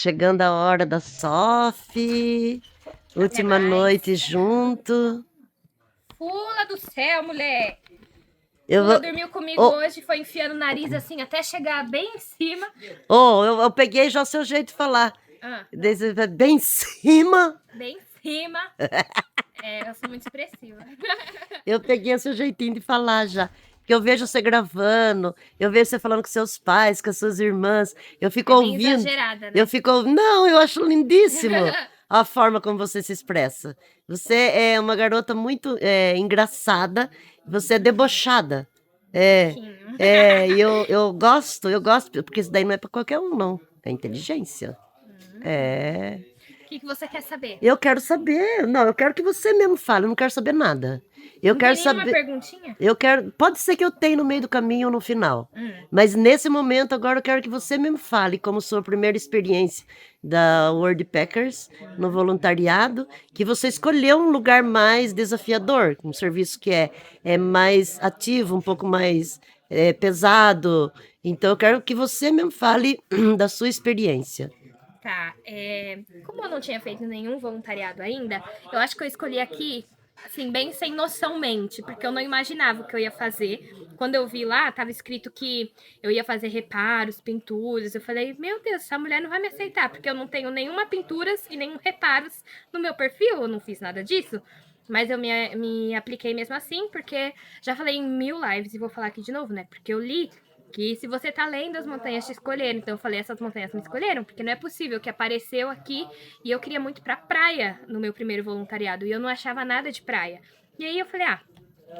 chegando a hora da Sophie. Última mais. noite junto. Pula do céu, mulher! Eu Pula vou... dormiu comigo Oh, hoje, foi enfiando o nariz assim até chegar bem em cima. eu peguei já o seu jeito de falar. Bem em cima. Bem em cima. Eu sou muito expressiva. Eu peguei o seu jeitinho de falar já. Que eu vejo você gravando, eu vejo você falando com seus pais, com as suas irmãs. Eu fico Bem ouvindo. exagerada, né? Eu fico. Não, eu acho lindíssimo a forma como você se expressa. Você é uma garota muito engraçada, você é debochada. Eu gosto, porque isso daí não é pra qualquer um, não. É inteligência. O que você quer saber? Eu quero saber. Não, eu quero que você mesmo fale, eu não quero saber nada. Eu Não quero tem nenhuma saber. perguntinha? Eu quero. Pode ser que eu tenha no meio do caminho ou no final. Mas nesse momento, agora eu quero que você mesmo fale como sua primeira experiência da World Packers no voluntariado, que você escolheu um lugar mais desafiador, um serviço que é mais ativo, um pouco mais pesado. Então eu quero que você mesmo fale da sua experiência. Tá, como eu não tinha feito nenhum voluntariado ainda, eu acho que eu escolhi aqui, assim, bem sem noçãomente, porque eu não imaginava o que eu ia fazer. Quando eu vi lá, tava escrito que eu ia fazer reparos, pinturas. Eu falei, meu Deus, essa mulher não vai me aceitar, porque eu não tenho nenhuma pinturas e nenhum reparos no meu perfil, eu não fiz nada disso. Mas eu me apliquei mesmo assim, porque já falei em 1000 lives e vou falar aqui de novo, né? Porque eu li que se você tá lendo, as montanhas te escolheram. Então eu falei, essas montanhas me escolheram, porque não é possível que apareceu aqui e eu queria muito pra praia no meu primeiro voluntariado e eu não achava nada de praia. E aí eu falei,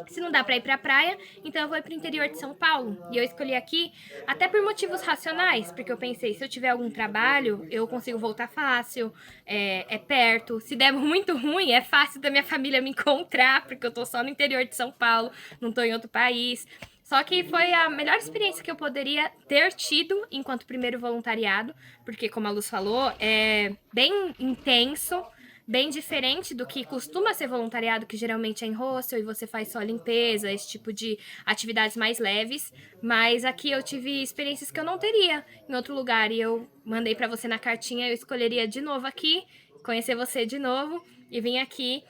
se não dá pra ir pra praia, então eu vou ir pro interior de São Paulo. E eu escolhi aqui até por motivos racionais, porque eu pensei, se eu tiver algum trabalho, eu consigo voltar fácil, é perto. Se der muito ruim, é fácil da minha família me encontrar, porque eu tô só no interior de São Paulo, não tô em outro país. Só que foi a melhor experiência que eu poderia ter tido enquanto primeiro voluntariado, porque, como a Luz falou, é bem intenso, bem diferente do que costuma ser voluntariado, que geralmente é em hostel e você faz só limpeza, esse tipo de atividades mais leves. Mas aqui eu tive experiências que eu não teria em outro lugar, e eu mandei para você na cartinha, eu escolheria de novo aqui, conhecer você de novo e vir aqui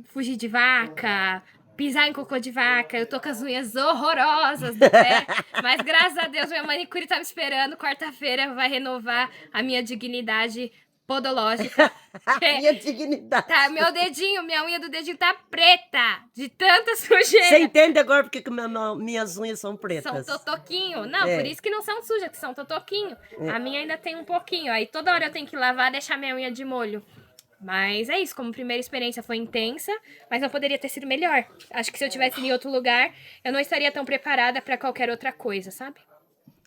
fugir de vaca, pisar em cocô de vaca. Eu tô com as unhas horrorosas do pé, mas graças a Deus minha manicure tá me esperando. Quarta-feira vai renovar a minha dignidade podológica. Minha dignidade. Tá, meu dedinho, minha unha do dedinho tá preta, de tanta sujeira. Você entende agora porque que minhas unhas são pretas? São totoquinho. Não, por isso que não são sujas, que são totoquinho. A minha ainda tem um pouquinho. Aí toda hora eu tenho que lavar e deixar minha unha de molho. Mas é isso, como primeira experiência foi intensa, mas não poderia ter sido melhor. Acho que se eu tivesse em outro lugar, eu não estaria tão preparada para qualquer outra coisa, sabe?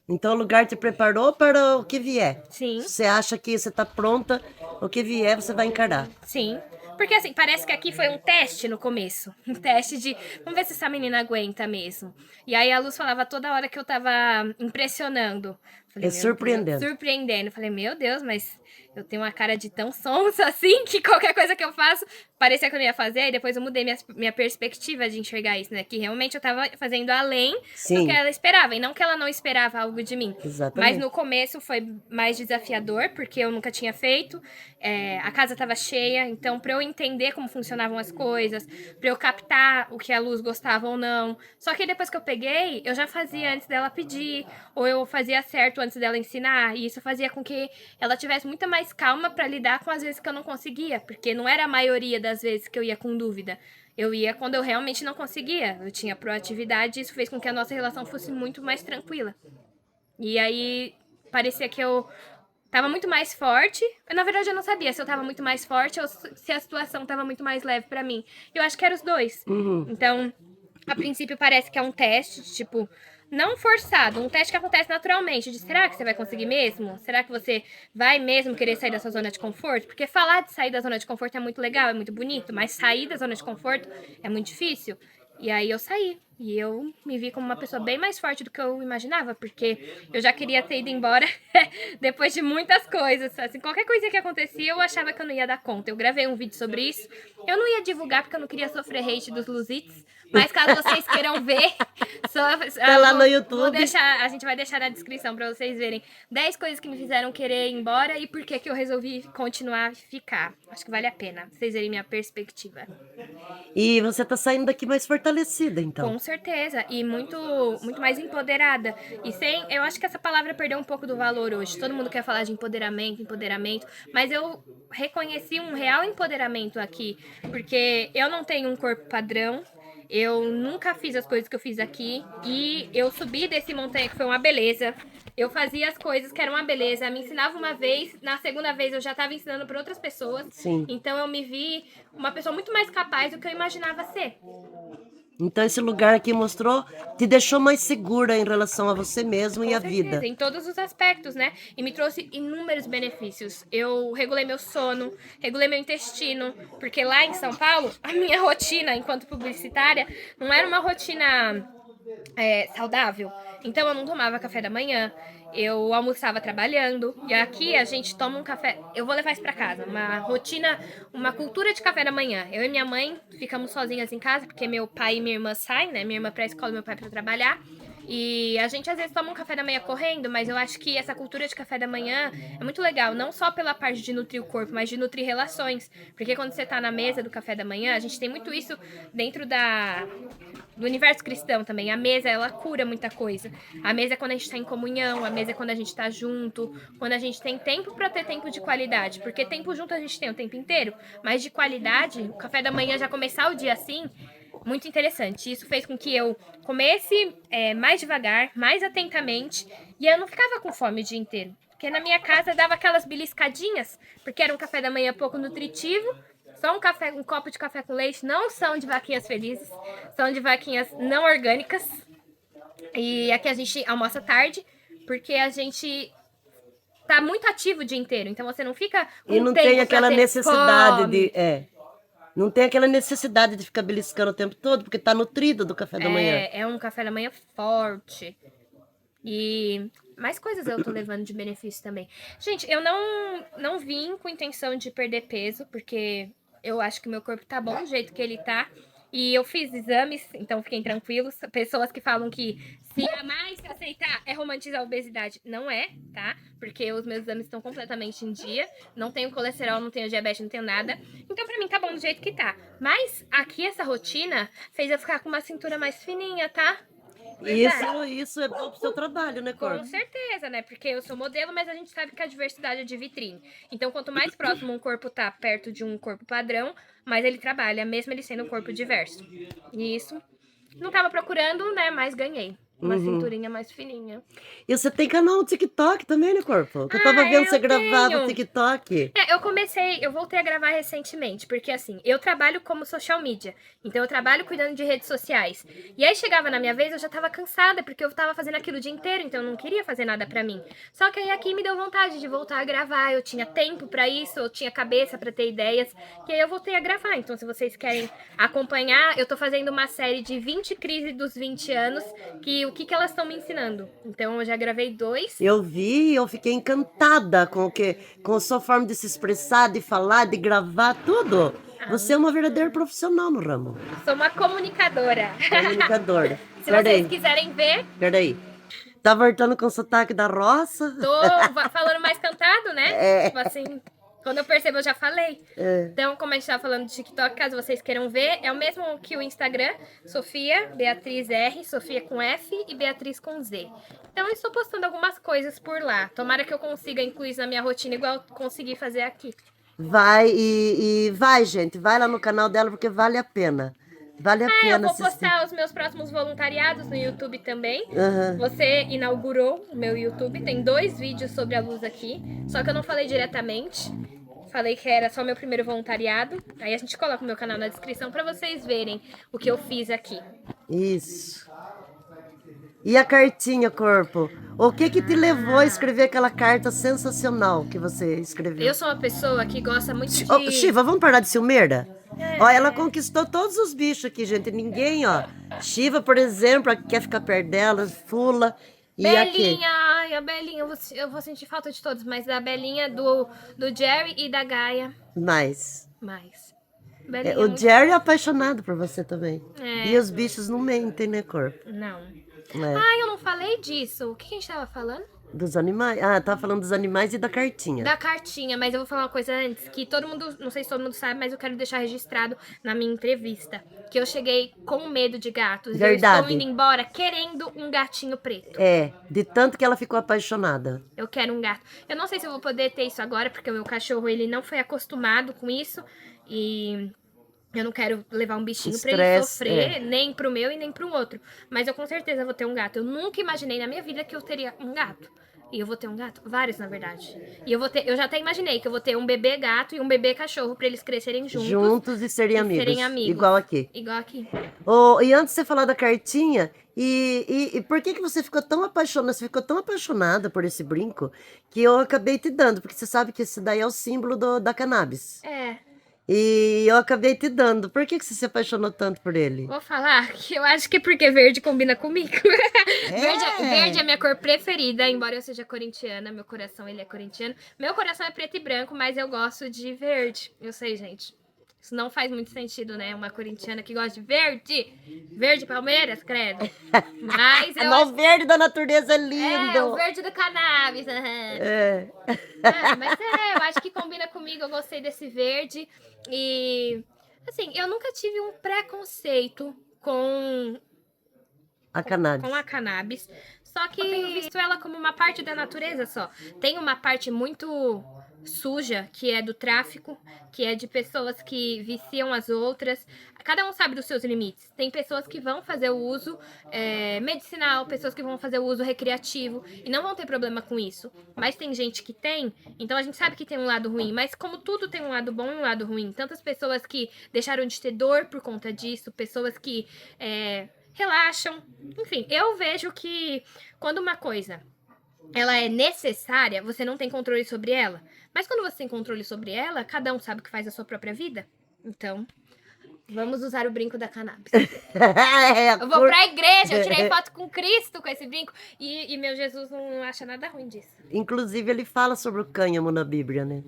Então o lugar te preparou para o que vier. Sim. Você acha que você está pronta, o que vier você vai encarar. Sim. Porque assim, parece que aqui foi um teste no começo. Um teste de, vamos ver se essa menina aguenta mesmo. E aí a Luz falava toda hora que eu tava impressionando. Falei, Surpreendendo. Surpreendendo. Falei, meu Deus, mas eu tenho uma cara de tão sonsa assim, que qualquer coisa que eu faço, parecia que eu não ia fazer. E depois eu mudei minha perspectiva de enxergar isso, né? Que realmente eu tava fazendo além do que ela esperava. E não que ela não esperava algo de mim. Exatamente. Mas no começo foi mais desafiador, porque eu nunca tinha feito. A casa tava cheia, então pra eu entender como funcionavam as coisas, pra eu captar o que a Luz gostava ou não. Só que depois que eu peguei, eu já fazia antes dela pedir, ou eu fazia certo antes dela ensinar, e isso fazia com que ela tivesse muita mais calma pra lidar com as vezes que eu não conseguia, porque não era a maioria das vezes que eu ia com dúvida. Eu ia quando eu realmente não conseguia. Eu tinha proatividade e isso fez com que a nossa relação fosse muito mais tranquila. E aí parecia que eu tava muito mais forte. Na verdade, eu não sabia se eu tava muito mais forte ou se a situação tava muito mais leve pra mim. Eu acho que era os dois. Então, a princípio parece que é um teste, tipo, não forçado, um teste que acontece naturalmente, de será que você vai conseguir mesmo? Será que você vai mesmo querer sair da sua zona de conforto? Porque falar de sair da zona de conforto é muito legal, é muito bonito, mas sair da zona de conforto é muito difícil. E aí eu saí. E eu me vi como uma pessoa bem mais forte do que eu imaginava, porque eu já queria ter ido embora depois de muitas coisas. Assim, qualquer coisa que acontecia, eu achava que eu não ia dar conta. Eu gravei um vídeo sobre isso. Eu não ia divulgar porque eu não queria sofrer hate dos Luzites. Mas caso vocês queiram ver, Tá lá no vou YouTube. deixar, a gente vai deixar na descrição pra vocês verem 10 coisas que me fizeram querer ir embora e por que que eu resolvi continuar a ficar. Acho que vale a pena vocês verem minha perspectiva. E você tá saindo daqui mais fortalecida, então. Com certeza, e muito mais empoderada. E sem, eu acho que essa palavra perdeu um pouco do valor hoje. Todo mundo quer falar de empoderamento, mas eu reconheci um real empoderamento aqui, porque eu não tenho um corpo padrão. Eu nunca fiz as coisas que eu fiz aqui e eu subi desse montanha que foi uma beleza. Eu fazia as coisas que eram uma beleza, me ensinava uma vez, na segunda vez eu já estava ensinando para outras pessoas. Sim. Então eu me vi uma pessoa muito mais capaz do que eu imaginava ser. Então esse lugar aqui mostrou, te deixou mais segura em relação a você mesmo e a vida. Em todos os aspectos, né? E me trouxe inúmeros benefícios. Eu regulei meu sono, regulei meu intestino, porque lá em São Paulo, a minha rotina enquanto publicitária não era uma rotina saudável. Então eu não tomava café da manhã, eu almoçava trabalhando, e aqui a gente toma um café. Eu vou levar isso pra casa, uma rotina, uma cultura de café da manhã. Eu e minha mãe ficamos sozinhas em casa, porque meu pai e minha irmã saem, né? Minha irmã pra escola e meu pai pra trabalhar. E a gente às vezes toma um café da manhã correndo, mas eu acho que essa cultura de café da manhã é muito legal, não só pela parte de nutrir o corpo, mas de nutrir relações. Porque quando você tá na mesa do café da manhã, a gente tem muito isso dentro do universo cristão também. A mesa, ela cura muita coisa. A mesa é quando a gente tá em comunhão, a mesa é quando a gente tá junto, quando a gente tem tempo pra ter tempo de qualidade. Porque tempo junto a gente tem o tempo inteiro, mas de qualidade, o café da manhã já começar o dia assim, muito interessante. Isso fez com que eu comesse mais devagar, mais atentamente, e eu não ficava com fome o dia inteiro. Porque na minha casa dava aquelas beliscadinhas, porque era um café da manhã pouco nutritivo, só um copo de café com leite, não são de vaquinhas felizes, são de vaquinhas não orgânicas. E aqui a gente almoça tarde, porque a gente tá muito ativo o dia inteiro, então você não fica com E não tempo tem pra aquela ter necessidade fome. não tem aquela necessidade de ficar beliscando o tempo todo, porque tá nutrido do café da manhã. É um café da manhã forte. E mais coisas eu tô levando de benefício também. Gente, eu não vim com intenção de perder peso, porque eu acho que meu corpo tá bom do jeito que ele tá. E eu fiz exames, então fiquem tranquilos. Pessoas que falam que se amar e se aceitar é romantizar a obesidade. Não é, tá? Porque os meus exames estão completamente em dia. Não tenho colesterol, não tenho diabetes, não tenho nada. Então pra mim tá bom do jeito que tá. Mas aqui essa rotina fez eu ficar com uma cintura mais fininha, tá? Isso é bom pro seu trabalho, né, Com Corpo? certeza, né? Porque eu sou modelo, mas a gente sabe que a diversidade é de vitrine. Então, quanto mais próximo um corpo tá perto de um corpo padrão, mais ele trabalha, mesmo ele sendo um corpo diverso. E isso, não tava procurando, né? Mas ganhei. Uma cinturinha mais fininha. E você tem canal no TikTok também, né, Corpo? Que eu tava vendo você gravar no TikTok. Eu voltei a gravar recentemente, porque assim, eu trabalho como social media, então eu trabalho cuidando de redes sociais. E aí chegava na minha vez, eu já tava cansada, porque eu tava fazendo aquilo o dia inteiro, então eu não queria fazer nada pra mim. Só que aí aqui me deu vontade de voltar a gravar, eu tinha tempo pra isso, eu tinha cabeça pra ter ideias, e aí eu voltei a gravar. Então se vocês querem acompanhar, eu tô fazendo uma série de 20 crises dos 20 anos, que o que elas estão me ensinando. Então eu já gravei 2. Eu vi, eu fiquei encantada com a sua forma de se expressar, de falar, de gravar, tudo. Você é uma verdadeira profissional no ramo. Sou uma comunicadora. Comunicadora. Se vocês quiserem ver. Peraí. Tá voltando com o sotaque da roça? Tô falando mais cantado, né? Tipo assim, quando eu percebo, eu já falei. Então, como a gente tava falando de TikTok, caso vocês queiram ver, é o mesmo que o Instagram, Sofia, Beatriz R, Sofia com F e Beatriz com Z. Então, eu estou postando algumas coisas por lá. Tomara que eu consiga incluir isso na minha rotina, igual eu consegui fazer aqui. Vai, vai, gente, vai lá no canal dela, porque vale a pena. Vale a pena eu vou assistir. postar os meus próximos voluntariados no YouTube também. Você inaugurou o meu YouTube, tem 2 vídeos sobre a luz aqui, só que eu não falei diretamente. Falei que era só meu primeiro voluntariado. Aí a gente coloca o meu canal na descrição pra vocês verem o que eu fiz aqui. Isso. E a cartinha, Corpo? O que te levou a escrever aquela carta sensacional que você escreveu? Eu sou uma pessoa que gosta muito de... Shiva, vamos parar de ciumeira? Ó, ela conquistou todos os bichos aqui, gente. Ninguém, ó. Shiva, por exemplo, quer ficar perto dela, fula. E aqui? Belinha, ai, a Belinha, eu vou sentir falta de todos, mas da Belinha, do Jerry e da Gaia, Mais. mais. É, Belinha o muito... Jerry é apaixonado por você também. É. E os bichos não mentem, né, corpo? Não. É. Ai, eu não falei disso. O que a gente tava falando? Dos animais. Ah, tava falando dos animais e da cartinha. Da cartinha, mas eu vou falar uma coisa antes, que todo mundo, não sei se todo mundo sabe, mas eu quero deixar registrado na minha entrevista, que eu cheguei com medo de gatos. Verdade. Eu estou indo embora querendo um gatinho preto. É, de tanto que ela ficou apaixonada. Eu quero um gato. Eu não sei se eu vou poder ter isso agora, porque o meu cachorro, ele não foi acostumado com isso, e eu não quero levar um bichinho pra ele Estresse, sofrer, nem pro meu e nem pro outro. Mas eu com certeza vou ter um gato. Eu nunca imaginei na minha vida que eu teria um gato. E eu vou ter um gato? Vários, na verdade. E eu já até imaginei que eu vou ter um bebê gato e um bebê cachorro pra eles crescerem juntos. Juntos e serem amigos. Serem amigos. Igual aqui. Igual aqui. Oh, e antes de você falar da cartinha, e por que você ficou tão apaixonada? Você ficou tão apaixonada por esse brinco que eu acabei te dando, porque você sabe que esse daí é o símbolo da cannabis. É. E eu acabei te dando. Por que você se apaixonou tanto por ele? Vou falar que eu acho que é porque verde combina comigo. Verde é a minha cor preferida, embora eu seja corintiana, meu coração ele é corintiano. Meu coração é preto e branco, mas eu gosto de verde. Eu sei, gente. Isso não faz muito sentido, né? Uma corintiana que gosta de verde. Verde Palmeiras, credo. Mas eu O verde da natureza é lindo. É, o verde do cannabis. É. Mas eu acho que combina comigo. Eu gostei desse verde. E, assim, eu nunca tive um preconceito com A cannabis. a cannabis. Só que eu tenho visto ela como uma parte da natureza só. Tem uma parte muito suja, que é do tráfico, que é de pessoas que viciam as outras. Cada um sabe dos seus limites. Tem pessoas que vão fazer o uso medicinal, pessoas que vão fazer o uso recreativo e não vão ter problema com isso. Mas tem gente que tem, então a gente sabe que tem um lado ruim. Mas como tudo tem um lado bom e um lado ruim, tantas pessoas que deixaram de ter dor por conta disso, pessoas que relaxam. Enfim, eu vejo que quando uma coisa ela é necessária, você não tem controle sobre ela. Mas quando você tem controle sobre ela, cada um sabe o que faz a sua própria vida. Então, vamos usar o brinco da cannabis. Eu vou pra igreja, eu tirei foto com Cristo com esse brinco. E meu Jesus não acha nada ruim disso. Inclusive, ele fala sobre o cânhamo na Bíblia, né?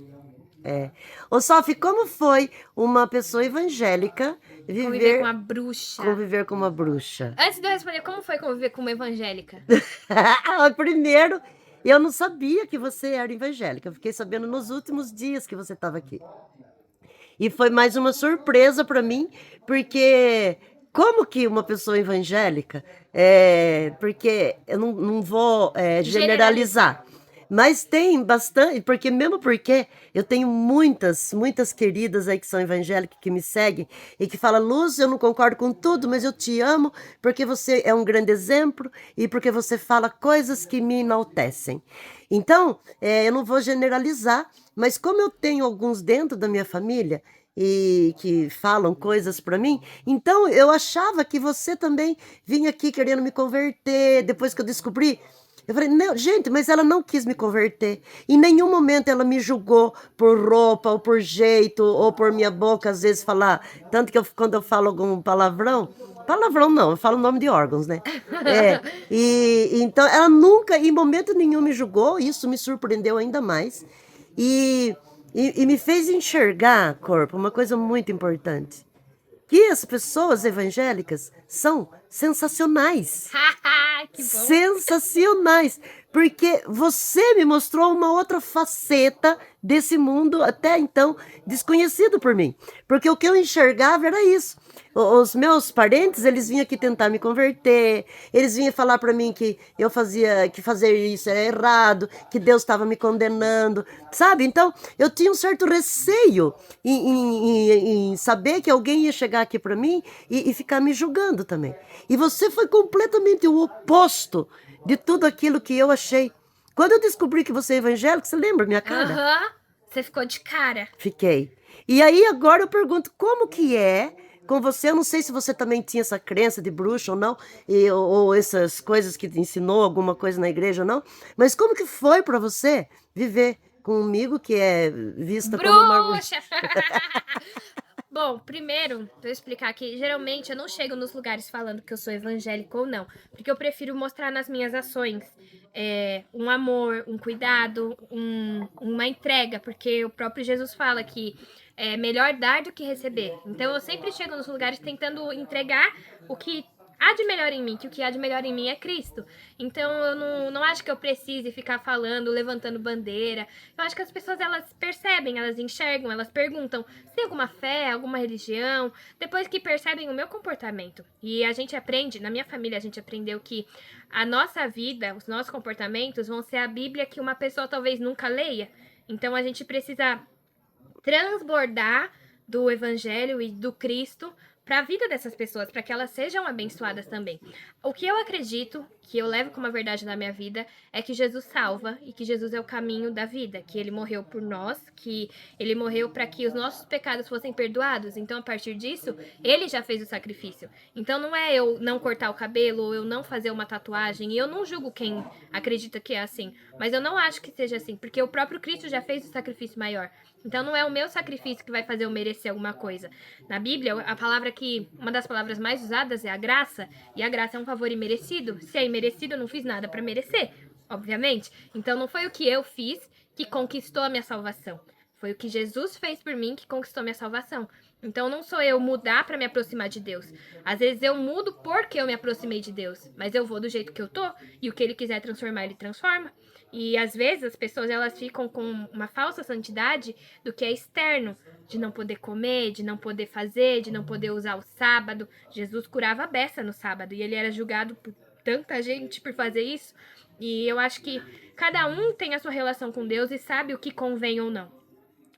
É. Ô, Sophie, como foi uma pessoa evangélica Conviver com uma bruxa. Conviver com uma bruxa. Antes de eu responder, como foi conviver com uma evangélica? Primeiro, eu não sabia que você era evangélica. Eu fiquei sabendo nos últimos dias que você estava aqui. E foi mais uma surpresa para mim, porque como que uma pessoa evangélica, porque eu não vou generalizar, mas tem bastante, porque eu tenho muitas queridas aí que são evangélicas, que me seguem e que falam: Luz, eu não concordo com tudo, mas eu te amo porque você é um grande exemplo e porque você fala coisas que me enaltecem. Então, eu não vou generalizar, mas como eu tenho alguns dentro da minha família e que falam coisas para mim, então eu achava que você também vinha aqui querendo me converter. Depois que eu descobri, eu falei: não, gente, mas ela não quis me converter. Em nenhum momento ela me julgou por roupa, ou por jeito, ou por minha boca, às vezes falar. Tanto que quando eu falo algum palavrão não, eu falo o nome de órgãos, né? Então ela nunca, em momento nenhum, me julgou. Isso me surpreendeu ainda mais. E me fez enxergar, corpo, uma coisa muito importante. Que as pessoas evangélicas são sensacionais. Que bom. Sensacionais. Porque você me mostrou uma outra faceta desse mundo até então desconhecido por mim. Porque o que eu enxergava era isso. Os meus parentes, eles vinham aqui tentar me converter, eles vinham falar para mim que que fazer isso era errado, que Deus estava me condenando, sabe? Então, eu tinha um certo receio em saber que alguém ia chegar aqui para mim e ficar me julgando também. E você foi completamente o oposto de tudo aquilo que eu achei. Quando eu descobri que você é evangélico, você lembra minha cara? Aham, você ficou de cara. Fiquei. E aí agora eu pergunto, como que é com você? Eu não sei se você também tinha essa crença de bruxa ou não, ou essas coisas que te ensinou, alguma coisa na igreja ou não, mas como que foi para você viver comigo, que é vista como uma bruxa? Bom, primeiro, vou explicar aqui. Geralmente eu não chego nos lugares falando que eu sou evangélica ou não, porque eu prefiro mostrar nas minhas ações um amor, um cuidado, uma entrega, porque o próprio Jesus fala que é melhor dar do que receber. Então eu sempre chego nos lugares tentando entregar o que há de melhor em mim, que o que há de melhor em mim é Cristo. Então eu não acho que eu precise ficar falando, levantando bandeira. Eu acho que as pessoas, elas percebem, elas enxergam, elas perguntam se tem alguma fé, alguma religião, depois que percebem o meu comportamento. E a gente aprende, na minha família a gente aprendeu que a nossa vida, os nossos comportamentos vão ser a Bíblia que uma pessoa talvez nunca leia. Então a gente precisa transbordar do Evangelho e do Cristo para a vida dessas pessoas, para que elas sejam abençoadas também. O que eu acredito, que eu levo como a verdade na minha vida, é que Jesus salva e que Jesus é o caminho da vida, que ele morreu por nós, que ele morreu para que os nossos pecados fossem perdoados. Então, a partir disso, ele já fez o sacrifício. Então, não é eu não cortar o cabelo ou eu não fazer uma tatuagem, e eu não julgo quem acredita que é assim, mas eu não acho que seja assim, porque o próprio Cristo já fez o sacrifício maior. Então não é o meu sacrifício que vai fazer eu merecer alguma coisa. Na Bíblia, a palavra que, uma das palavras mais usadas é a graça, e a graça é um favor imerecido. Se é imerecido, eu não fiz nada para merecer, obviamente. Então não foi o que eu fiz que conquistou a minha salvação. Foi o que Jesus fez por mim que conquistou a minha salvação. Então não sou eu mudar para me aproximar de Deus. Às vezes eu mudo porque eu me aproximei de Deus, mas eu vou do jeito que eu tô, e o que ele quiser transformar, ele transforma. E às vezes as pessoas, elas ficam com uma falsa santidade do que é externo, de não poder comer, de não poder fazer, de não poder usar o sábado. Jesus curava a beça no sábado e ele era julgado por tanta gente por fazer isso. E eu acho que cada um tem a sua relação com Deus e sabe o que convém ou não.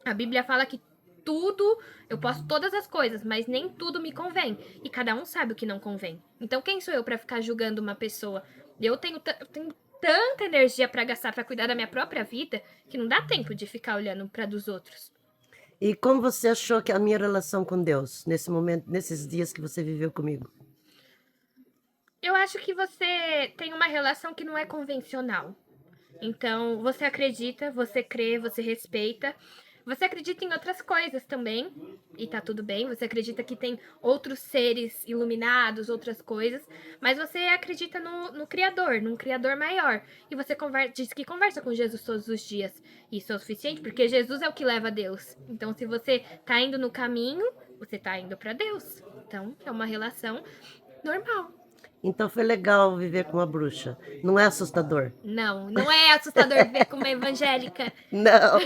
A Bíblia fala que tudo, eu posso todas as coisas, mas nem tudo me convém. E cada um sabe o que não convém. Então quem sou eu para ficar julgando uma pessoa? Eu tenho tanta energia para gastar para cuidar da minha própria vida que não dá tempo de ficar olhando para dos outros. E como você achou que a minha relação com Deus, nesse momento, nesses dias que você viveu comigo? Eu acho que você tem uma relação que não é convencional. Então, você acredita, você crê, você respeita. Você acredita em outras coisas também, e tá tudo bem. Você acredita que tem outros seres iluminados, outras coisas, mas você acredita no Criador, num Criador maior. E você diz que conversa com Jesus todos os dias. Isso é o suficiente, porque Jesus é o que leva a Deus. Então, se você tá indo no caminho, você tá indo para Deus. Então, é uma relação normal. Então foi legal viver com uma bruxa. Não é assustador? Não é assustador viver com uma evangélica. Não.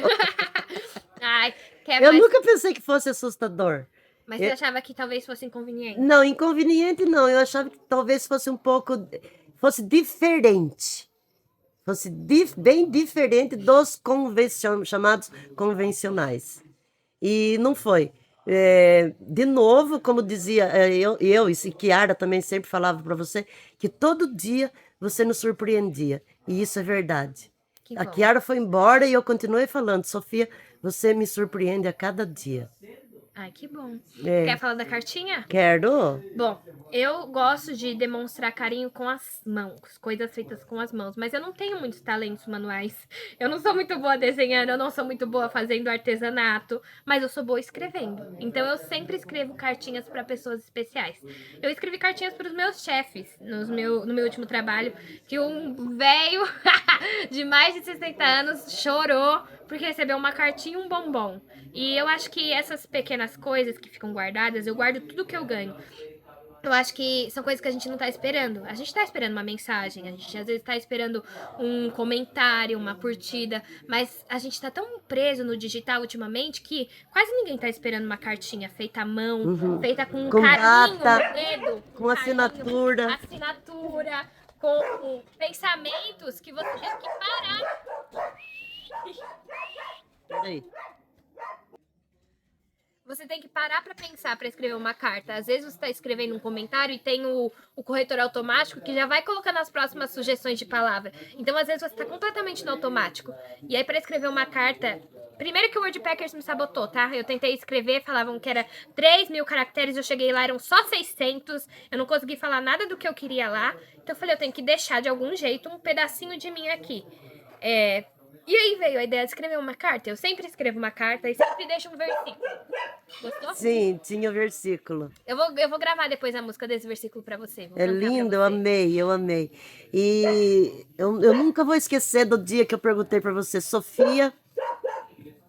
Ai, Eu nunca pensei que fosse assustador. Mas você achava que talvez fosse inconveniente? Não, inconveniente não. Eu achava que talvez fosse um pouco... Fosse diferente. Fosse bem diferente dos chamados convencionais. E não foi. De novo, como dizia eu e Kiara também sempre falava para você, que todo dia você nos surpreendia. E isso é verdade. A Kiara foi embora e eu continuei falando, Sofia, você me surpreende a cada dia. Ai, que bom. Quer falar da cartinha? Quero. Bom, eu gosto de demonstrar carinho com as mãos, coisas feitas com as mãos, mas eu não tenho muitos talentos manuais. Eu não sou muito boa desenhando, eu não sou muito boa fazendo artesanato, mas eu sou boa escrevendo. Então eu sempre escrevo cartinhas para pessoas especiais. Eu escrevi cartinhas para os meus chefes no meu último trabalho, que um velho de mais de 60 anos chorou porque recebeu uma cartinha e um bombom. E eu acho que essas pequenas coisas que ficam guardadas, eu guardo tudo que eu ganho. Eu acho que são coisas que a gente não tá esperando. A gente tá esperando uma mensagem, a gente às vezes tá esperando um comentário, uma curtida, mas a gente tá tão preso no digital ultimamente que quase ninguém tá esperando uma cartinha feita à mão, feita com carinho data, no dedo, com assinatura. Com pensamentos que você tem que parar. Peraí. Você tem que parar para pensar para escrever uma carta. Às vezes você está escrevendo um comentário e tem o corretor automático que já vai colocando as próximas sugestões de palavra. Então, às vezes, você está completamente no automático. E aí, para escrever uma carta... Primeiro que o Wordpackers me sabotou, tá? Eu tentei escrever, falavam que era 3.000 caracteres, eu cheguei lá, eram só 600. Eu não consegui falar nada do que eu queria lá. Então, eu falei, eu tenho que deixar de algum jeito um pedacinho de mim aqui. E aí veio a ideia de escrever uma carta. Eu sempre escrevo uma carta e sempre deixo um versículo. Gostou? Sim, tinha versículo. Eu vou gravar depois a música desse versículo pra você. Vou É cantar pra lindo, eu você. amei, eu amei. E eu nunca vou esquecer do dia que eu perguntei para você, Sofia,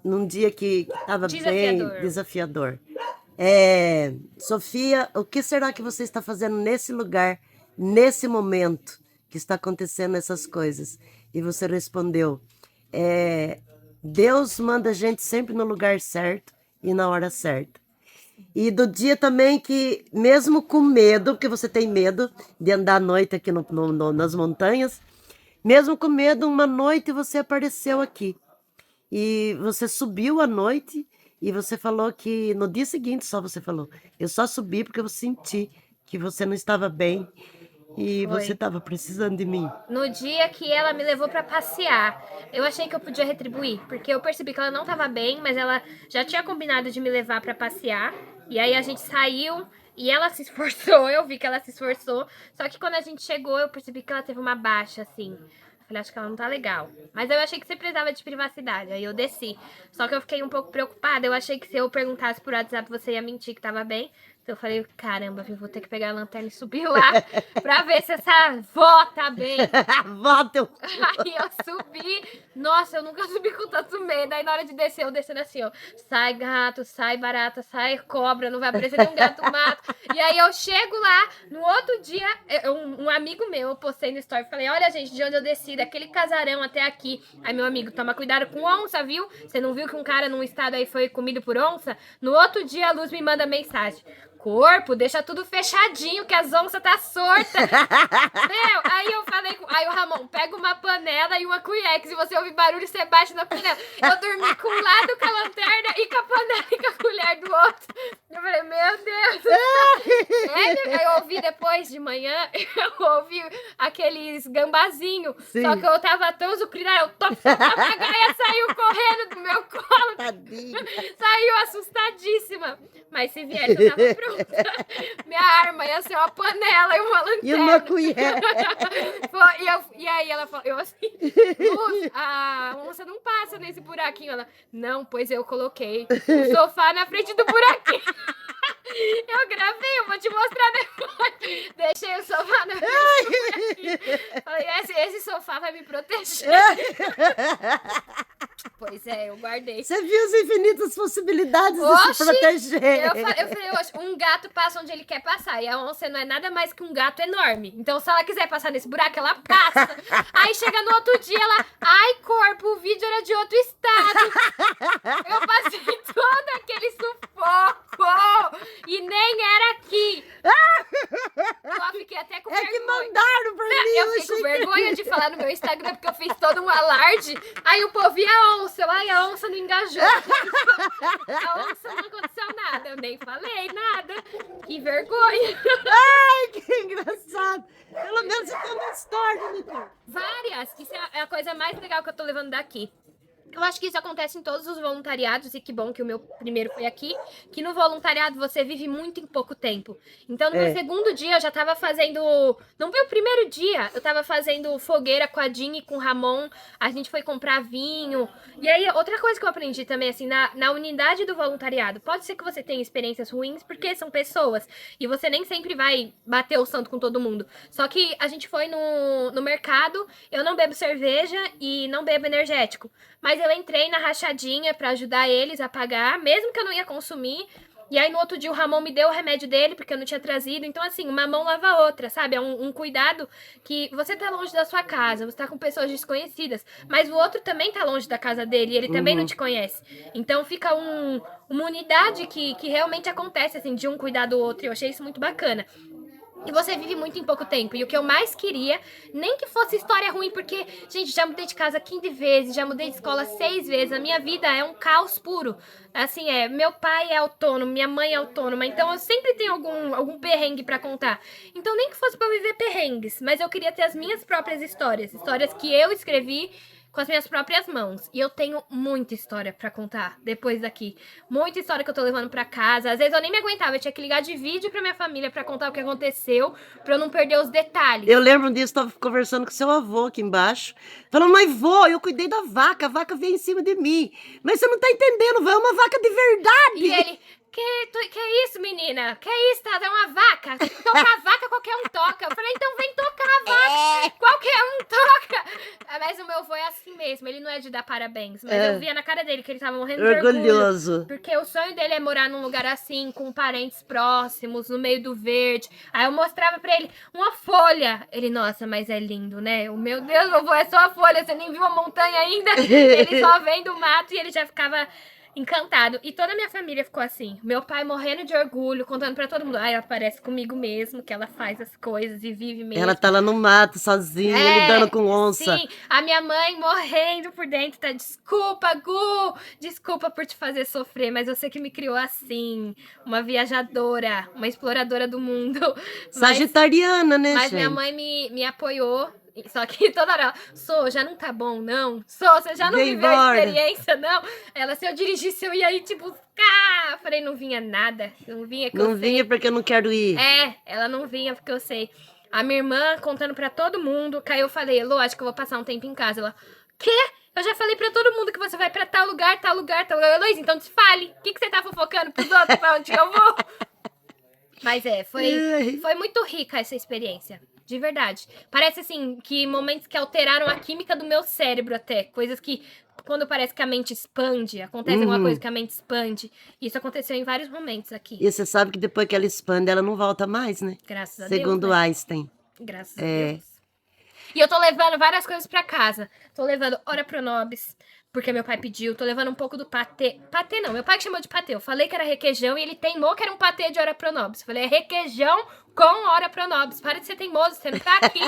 num dia que estava bem Desafiador. desafiador. Sofia, o que será que você está fazendo nesse lugar, nesse momento que está acontecendo essas coisas? E você respondeu, Deus manda a gente sempre no lugar certo e na hora certa. E do dia também que, mesmo com medo, porque você tem medo de andar à noite aqui nas montanhas, mesmo com medo, uma noite você apareceu aqui. E você subiu à noite e você falou que no dia seguinte só você falou, eu só subi porque eu senti que você não estava bem e Foi. você estava precisando de mim. No dia que ela me levou pra passear, eu achei que eu podia retribuir, porque eu percebi que ela não tava bem, mas ela já tinha combinado de me levar pra passear. E aí a gente saiu e ela se esforçou, eu vi que ela se esforçou. Só que quando a gente chegou, eu percebi que ela teve uma baixa, assim. Eu falei, acho que ela não tá legal. Mas eu achei que você precisava de privacidade, aí eu desci. Só que eu fiquei um pouco preocupada, eu achei que se eu perguntasse por WhatsApp, você ia mentir que tava bem. Então eu falei, caramba, eu vou ter que pegar a lanterna e subir lá pra ver se essa vó tá bem. Volta! Aí eu subi, nossa, eu nunca subi com tanto medo. Aí na hora de descer, eu descendo assim, ó, sai gato, sai barata, sai cobra, não vai aparecer nenhum gato mato. E aí eu chego lá, no outro dia, um amigo meu, eu postei no story, falei, olha gente, de onde eu desci, daquele casarão até aqui. Aí meu amigo, toma cuidado com onça, viu? Você não viu que um cara num estado aí foi comido por onça? No outro dia a Luz me manda mensagem. Corpo, deixa tudo fechadinho, que as onças tá sorta. Meu, aí eu falei, aí o Ramon, pega uma panela e uma colher, que se você ouvir barulho, você bate na panela. Eu dormi com um lado com a lanterna e com a panela e com a colher do outro. Eu falei, meu Deus. Aí eu ouvi depois de manhã, eu ouvi aqueles gambazinhos. Sim. Só que eu tava tão zucrina, eu top, a papagaia saiu correndo do meu colo. Tadinho. Saiu assustadíssima. Mas se viesse, eu tava pronta. Minha arma ia ser uma panela e uma lanterna. E uma colher. E aí ela falou, eu assim, Luz, a onça não passa nesse buraquinho. Ela, não, pois eu coloquei o sofá na frente do buraquinho. Eu gravei, eu vou te mostrar depois. Deixei o sofá na frente do buraquinho. Falei, esse sofá vai me proteger. Pois é, eu guardei. Você viu as infinitas possibilidades de Oxi, se proteger. Eu falei, oxe, um gato passa onde ele quer passar. E a onça não é nada mais que um gato enorme. Então, se ela quiser passar nesse buraco, ela passa. Aí chega no outro dia, ela... Ai, corpo, o vídeo era de outro estado. Eu passei todo aquele sufoco. E nem era aqui. Eu fiquei até com vergonha. É que mandaram pra mim. Eu fiquei com vergonha de falar no meu Instagram, porque eu fiz todo um alarde. Aí o povo, e a onça? Ai, a onça não engajou. A onça não aconteceu nada. Eu nem falei nada. Que vergonha. Ai, que engraçado. Pelo menos você tem uma história, Nicole. Várias. Isso é a coisa mais legal que eu tô levando daqui. Eu acho que isso acontece em todos os voluntariados, e que bom que o meu primeiro foi aqui, que no voluntariado você vive muito em pouco tempo. Então, no meu segundo dia, eu já tava fazendo... Não foi o primeiro dia, eu tava fazendo fogueira com a Jean e com o Ramon, a gente foi comprar vinho. E aí, outra coisa que eu aprendi também, assim, na unidade do voluntariado, pode ser que você tenha experiências ruins, porque são pessoas, e você nem sempre vai bater o santo com todo mundo. Só que a gente foi no mercado, eu não bebo cerveja e não bebo energético. Mas eu entrei na rachadinha pra ajudar eles a pagar, mesmo que eu não ia consumir. E aí no outro dia o Ramon me deu o remédio dele, porque eu não tinha trazido. Então assim, uma mão lava a outra, sabe? É um cuidado que você tá longe da sua casa, você tá com pessoas desconhecidas. Mas o outro também tá longe da casa dele e ele também não te conhece. Então fica uma unidade que realmente acontece, assim, de um cuidar do outro. E eu achei isso muito bacana. E você vive muito em pouco tempo. E o que eu mais queria, nem que fosse história ruim, porque, gente, já mudei de casa 15 vezes, já mudei de escola 6 vezes. A minha vida é um caos puro. Assim, meu pai é autônomo, minha mãe é autônoma, então eu sempre tenho algum perrengue pra contar. Então, nem que fosse pra eu viver perrengues, mas eu queria ter as minhas próprias histórias. Histórias que eu escrevi, com as minhas próprias mãos. E eu tenho muita história pra contar depois daqui. Muita história que eu tô levando pra casa. Às vezes eu nem me aguentava, eu tinha que ligar de vídeo pra minha família pra contar o que aconteceu, pra eu não perder os detalhes. Eu lembro disso, estava conversando com seu avô aqui embaixo, falando, mas vô, eu cuidei da vaca, a vaca veio em cima de mim. Mas você não tá entendendo, vô, é uma vaca de verdade. E ele, que isso, menina? Que isso, tá? É uma vaca. Tocar a vaca, qualquer um toca. Eu falei, então vem tocar a vaca. Qualquer um toca. Mas o meu avô é assim mesmo, ele não é de dar parabéns. Mas eu via na cara dele que ele tava morrendo de orgulho. Orgulhoso. Porque o sonho dele é morar num lugar assim, com parentes próximos, no meio do verde. Aí eu mostrava pra ele uma folha. Ele, nossa, mas é lindo, né? O meu Deus, vovô, é só a folha, você nem viu a montanha ainda. Ele só vem do mato e ele já ficava encantado. E toda a minha família ficou assim. Meu pai morrendo de orgulho, contando pra todo mundo. Ai, ela parece comigo mesmo, que ela faz as coisas e vive mesmo. Ela tá lá no mato, sozinha, lidando com onça. Sim, a minha mãe morrendo por dentro, tá? Desculpa, Gu! Desculpa por te fazer sofrer, mas você que me criou assim. Uma viajadora, uma exploradora do mundo. Sagitariana, né, Mas gente? minha mãe me apoiou. Só que toda hora, já não tá bom, não? Você já não Vem viveu a embora. experiência, não? Ela, se eu dirigisse, eu ia ir te buscar. Falei, não vinha nada. Não vinha que eu Não sei. vinha porque eu não quero ir. Ela não vinha porque eu sei. A minha irmã contando pra todo mundo. Que aí eu falei, Elô, acho que eu vou passar um tempo em casa. Ela, quê? Eu já falei pra todo mundo que você vai pra tal lugar, tal lugar, tal lugar. Heloísa, então te fale. O que você tá fofocando pros outros pra onde que eu vou? Mas foi muito rica essa experiência. De verdade. Parece assim, que momentos que alteraram a química do meu cérebro até. Coisas que, quando parece que a mente expande, acontece alguma coisa que a mente expande. Isso aconteceu em vários momentos aqui. E você sabe que depois que ela expande, ela não volta mais, né? Graças a Deus, Segundo né? Einstein. Graças a Deus. E eu tô levando várias coisas pra casa. Tô levando ora pronobis, porque meu pai pediu. Tô levando um pouco do patê. Patê não, meu pai que chamou de patê. Eu falei que era requeijão e ele teimou que era um patê de ora pronobis. Eu falei, é requeijão com ora pronobis. Para de ser teimoso, você não tá aqui.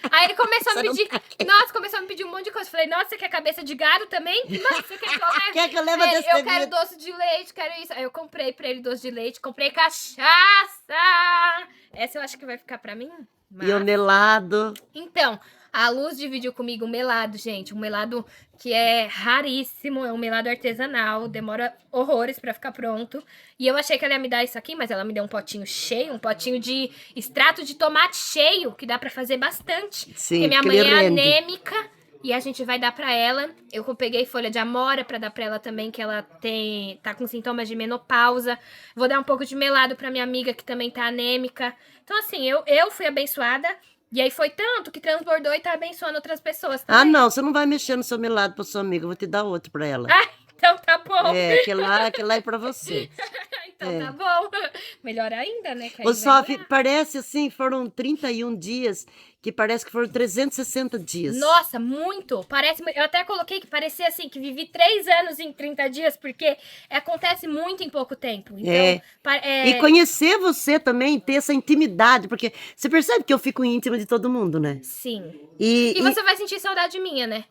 Aí ele começou a me pedir. Nossa, começou a me pedir um monte de coisa. Eu falei, nossa, você quer cabeça de gado também? Nossa, você quer que eu leve? Quer que eu leve a Eu desse quero doce de leite, quero isso. Aí eu comprei pra ele doce de leite, comprei cachaça. Essa eu acho que vai ficar pra mim. E o melado. Então, a Luz dividiu comigo um melado, gente. Um melado que é raríssimo, é um melado artesanal, demora horrores pra ficar pronto. E eu achei que ela ia me dar isso aqui, mas ela me deu um potinho cheio, um potinho de extrato de tomate cheio, que dá pra fazer bastante. Sim, porque minha que mãe ele é rende. anêmica. E a gente vai dar pra ela. Eu peguei folha de amora pra dar pra ela também, que ela tá com sintomas de menopausa. Vou dar um pouco de melado pra minha amiga, que também tá anêmica. Então, assim, eu fui abençoada. E aí foi tanto que transbordou e tá abençoando outras pessoas também. Ah, não, você não vai mexer no seu melado pra sua amiga, eu vou te dar outro pra ela. Ah, então tá bom. Aquele lá é pra você. Então tá bom. Melhor ainda, né? Que aí Ô, vai Sophie, durar. parece assim, foram 31 dias, que parece que foram 360 dias. Nossa, muito. Parece. Eu até coloquei que parecia assim, que vivi 3 anos em 30 dias, porque acontece muito em pouco tempo. Então, E conhecer você também, ter essa intimidade, porque você percebe que eu fico íntima de todo mundo, né? Sim. E você vai sentir saudade minha, né?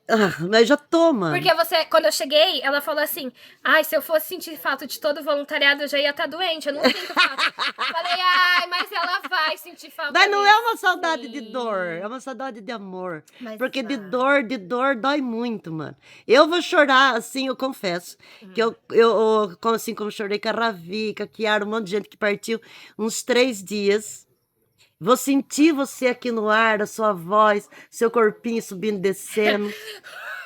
mas já tô, mano. Porque quando eu cheguei, ela falou assim: ai, se eu fosse sentir falta de todo o voluntariado, eu já ia estar doente. Eu não sinto falta. Falei, ai, mas ela vai sentir falta. Mas não disso, é uma saudade de sim. dor, é uma saudade de amor. Mas Porque de vai. dor dói muito, mano. Eu vou chorar, assim, eu confesso. Que eu, assim como chorei com a Ravi, com a Kiara, um monte de gente que partiu, uns 3 dias. Vou sentir você aqui no ar, a sua voz, seu corpinho subindo e descendo.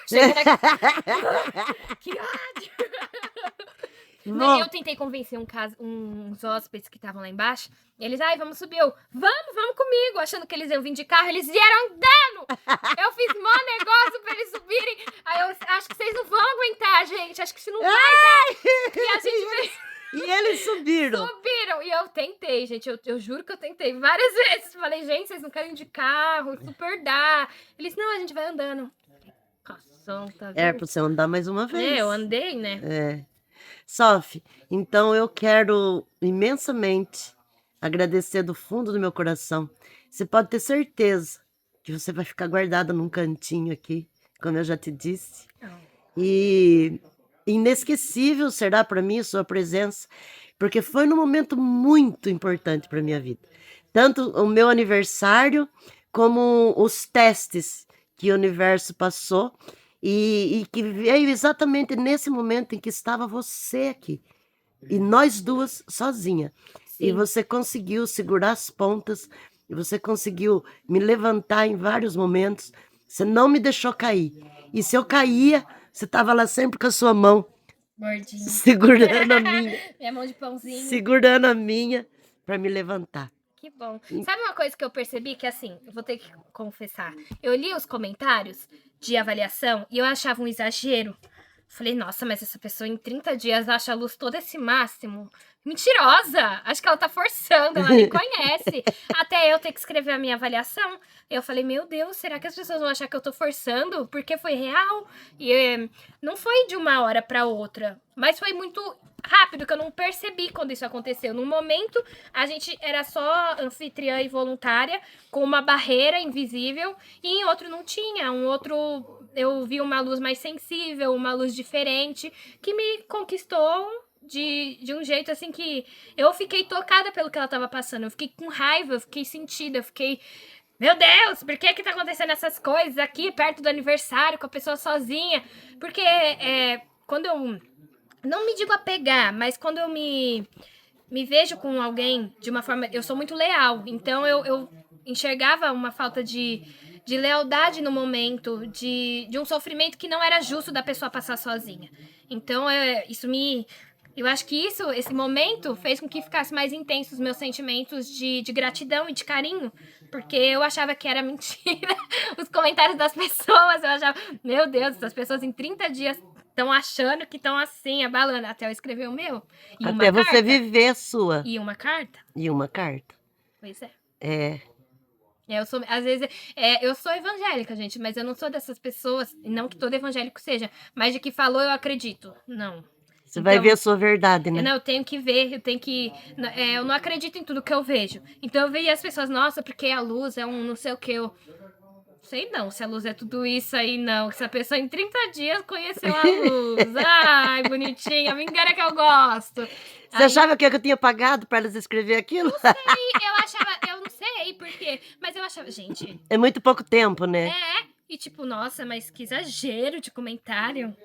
Chega daqui. Que ódio! Eu tentei convencer uns hóspedes que estavam lá embaixo. Eles, ai, vamos subir. Vamos comigo. Achando que eles iam vir de carro. Eles vieram andando. Eu fiz mó negócio pra eles subirem. Aí eu acho que vocês não vão aguentar, gente. Acho que se não vai dar. E a gente fez... E eles subiram. Subiram. E eu tentei, gente. Eu juro que eu tentei várias vezes. Falei, gente, vocês não querem ir de carro. Super dá. Eles, não, a gente vai andando. Cação, tá vendo? Pra você andar mais uma vez. Eu andei, né? Sophie, então eu quero imensamente agradecer do fundo do meu coração. Você pode ter certeza que você vai ficar guardada num cantinho aqui, como eu já te disse. E inesquecível será para mim a sua presença, porque foi num momento muito importante para minha vida. Tanto o meu aniversário, como os testes que o universo passou. e que veio exatamente nesse momento em que estava você aqui, e nós duas sozinha. E Sim. você conseguiu segurar as pontas, e você conseguiu me levantar em vários momentos, você não me deixou cair. E se eu caía, você estava lá sempre com a sua mão Gordinho. segurando a minha, Minha mão de pãozinho. segurando a minha para me levantar. Que bom. Sabe uma coisa que eu percebi? Que assim, eu vou ter que confessar. Eu li os comentários de avaliação e eu achava um exagero. Falei, nossa, mas essa pessoa em 30 dias acha a luz todo esse máximo. Mentirosa! Acho que ela tá forçando, ela nem conhece. Até eu ter que escrever a minha avaliação. Eu falei, meu Deus, será que as pessoas vão achar que eu tô forçando? Porque foi real. E não foi de uma hora pra outra. Mas foi muito rápido, que eu não percebi quando isso aconteceu. Num momento, a gente era só anfitriã e voluntária, com uma barreira invisível, e em outro não tinha. Um outro, eu vi uma luz mais sensível, uma luz diferente, que me conquistou de um jeito assim que eu fiquei tocada pelo que ela tava passando. Eu fiquei com raiva, eu fiquei sentida, eu fiquei... Meu Deus, por que tá acontecendo essas coisas aqui, perto do aniversário, com a pessoa sozinha? Porque quando eu... Não me digo apegar, mas quando eu me vejo com alguém de uma forma... Eu sou muito leal, então eu enxergava uma falta de lealdade no momento, de um sofrimento que não era justo da pessoa passar sozinha. Então, isso me... Eu acho que esse momento fez com que ficasse mais intenso os meus sentimentos de gratidão e de carinho, porque eu achava que era mentira os comentários das pessoas. Eu achava, meu Deus, essas pessoas em 30 dias estão achando que estão assim, abalando. Até eu escrever o meu. E Até uma você carta. viver a sua. E uma carta. E uma carta. Pois é. É. Eu sou, às vezes, eu sou evangélica, gente, mas eu não sou dessas pessoas, não que todo evangélico seja, mas de que falou eu acredito. Não. Você vai ver a sua verdade, né? Não, eu tenho que ver, eu tenho que... eu não acredito em tudo que eu vejo. Então eu vejo as pessoas, nossa, porque a luz é um não sei o que, eu... Sei não, se a luz é tudo isso aí, não. Essa pessoa em 30 dias conheceu a luz. Ai, bonitinha, me engana que eu gosto. Você achava que eu tinha pagado para elas escrever aquilo? Não sei, eu achava, eu não sei por quê, mas eu achava, gente... É muito pouco tempo, né? E tipo, nossa, mas que exagero de comentário.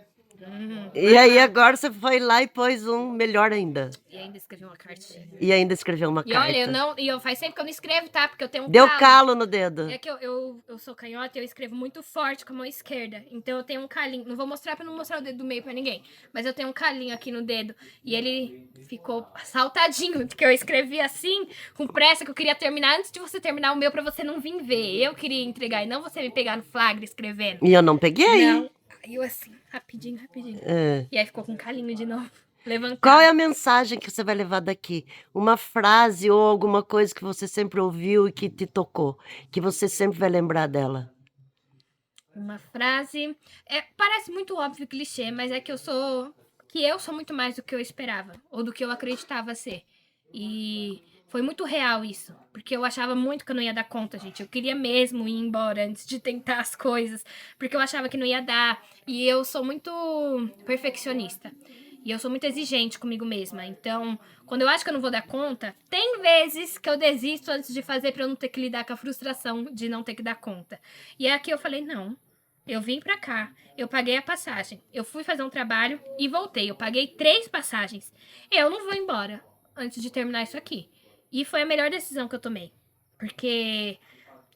E aí agora você foi lá e pôs um melhor ainda. E ainda escrevi uma cartinha. E ainda escreveu uma carta. E olha, faz tempo que eu não escrevo, tá? Porque eu tenho um Deu calo no dedo. É que eu sou canhota e eu escrevo muito forte com a mão esquerda. Então eu tenho um calinho. Não vou mostrar pra não mostrar o dedo do meio pra ninguém. Mas eu tenho um calinho aqui no dedo. E ele ficou saltadinho, porque eu escrevi assim, com pressa, que eu queria terminar antes de você terminar o meu pra você não vir ver. Eu queria entregar e não você me pegar no flagra escrevendo. E eu não peguei. Não. Aí eu assim, rapidinho. E aí ficou com calinho de novo. Levantado. Qual é a mensagem que você vai levar daqui? Uma frase ou alguma coisa que você sempre ouviu e que te tocou, que você sempre vai lembrar dela? Uma frase... parece muito óbvio, clichê, mas é que eu sou muito mais do que eu esperava, ou do que eu acreditava ser. E foi muito real isso, porque eu achava muito que eu não ia dar conta, gente. Eu queria mesmo ir embora antes de tentar as coisas, porque eu achava que não ia dar. E eu sou muito perfeccionista. E eu sou muito exigente comigo mesma. Então, quando eu acho que eu não vou dar conta, tem vezes que eu desisto antes de fazer pra eu não ter que lidar com a frustração de não ter que dar conta. E aqui eu falei, não. Eu vim pra cá, eu paguei a passagem, eu fui fazer um trabalho e voltei. Eu paguei 3 passagens. Eu não vou embora antes de terminar isso aqui. E foi a melhor decisão que eu tomei. Porque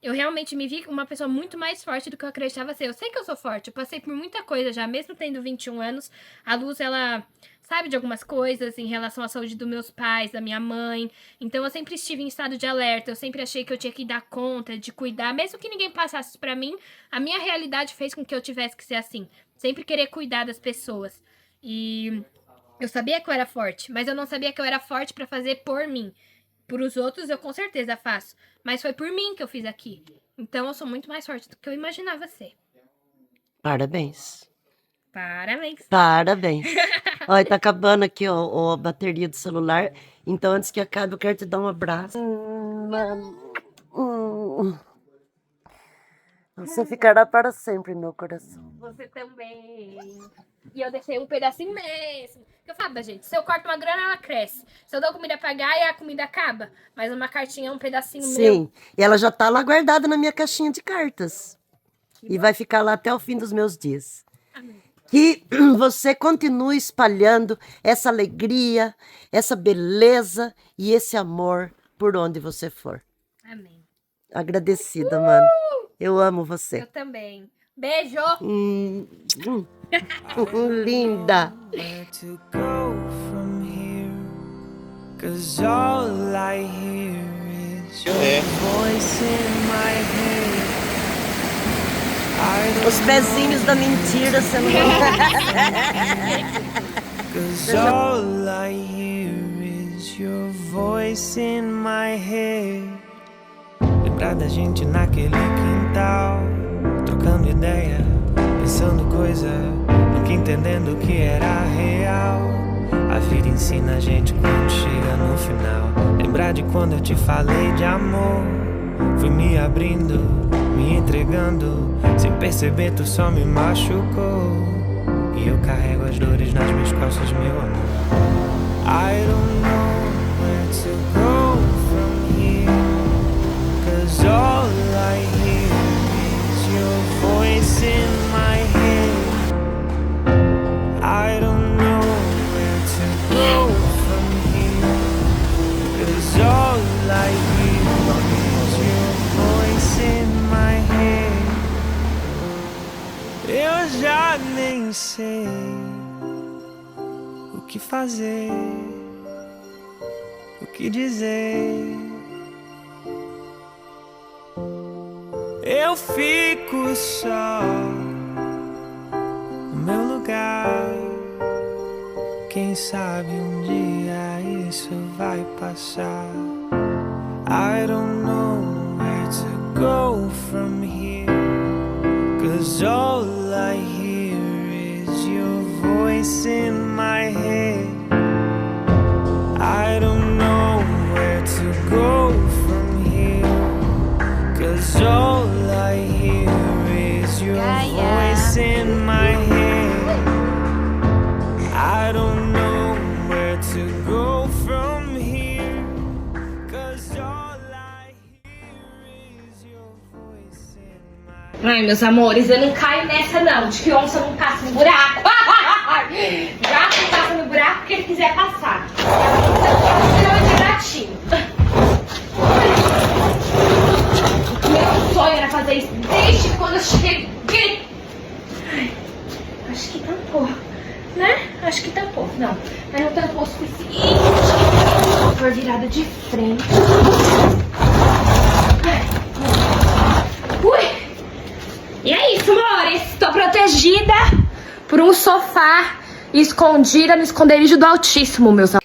eu realmente me vi uma pessoa muito mais forte do que eu acreditava ser. Eu sei que eu sou forte, eu passei por muita coisa já, mesmo tendo 21 anos. A Luz, ela sabe de algumas coisas em relação à saúde dos meus pais, da minha mãe. Então eu sempre estive em estado de alerta, eu sempre achei que eu tinha que dar conta, de cuidar. Mesmo que ninguém passasse pra mim, a minha realidade fez com que eu tivesse que ser assim. Sempre querer cuidar das pessoas. E eu sabia que eu era forte, mas eu não sabia que eu era forte pra fazer por mim. Por os outros eu com certeza faço, mas foi por mim que eu fiz aqui. Então eu sou muito mais forte do que eu imaginava ser. Parabéns. Parabéns. Parabéns. Olha, tá acabando aqui ó, a bateria do celular. Então, antes que acabe, eu quero te dar um abraço. Você ficará para sempre no meu coração. Você também. E eu deixei um pedacinho mesmo. Eu falo, gente, se eu corto uma grana, ela cresce. Se eu dou comida pra Gaia, a comida acaba. Mas uma cartinha é um pedacinho meu. Sim, e ela já tá lá guardada na minha caixinha de cartas. E vai ficar lá até o fim dos meus dias. Que você continue espalhando essa alegria, essa beleza e esse amor por onde você for. Amém. Agradecida, mano. Eu amo você. Eu também. Beijo! Linda! Where to go from here? 'Cause all I hear is your voice in my head. I don't Os pezinhos da mentira sendo. 'Cause all I hear is your voice in my head. Lembrar da gente naquele quintal, trocando ideia, pensando coisa, nunca entendendo o que era real. A vida ensina a gente quando chega no final. Lembrar de quando eu te falei de amor, fui me abrindo, me entregando, sem perceber tu só me machucou. E eu carrego as dores nas minhas costas, meu amor. I don't know where to go from here, 'cause all I hear is your voice in my head. I don't know where to go from here, 'cause all I hear is your voice in my head. Eu já nem sei o que fazer, o que dizer. Eu fico só no meu lugar. Quem sabe um dia isso vai passar. I don't know where to go from here, 'cause all I hear is your voice in my head. I don't know where to go from here, 'cause all I hear is your voice in my head. I don't know where to go from here, 'cause all I hear is your voice in my head. Ai, meus amores, eu não caio nessa não, de que onça não passa no buraco. Já que passa no buraco, que ele quiser passar. Então, é gatinho. Meu sonho era fazer isso desde quando eu cheguei. Ai, acho que tampou, né? Acho que tampou. Não, mas não tampou o suficiente. Vou pôr virada de frente. Ai. Ui! E é isso, amores. Tô protegida por um sofá escondida no esconderijo do Altíssimo, meus amores.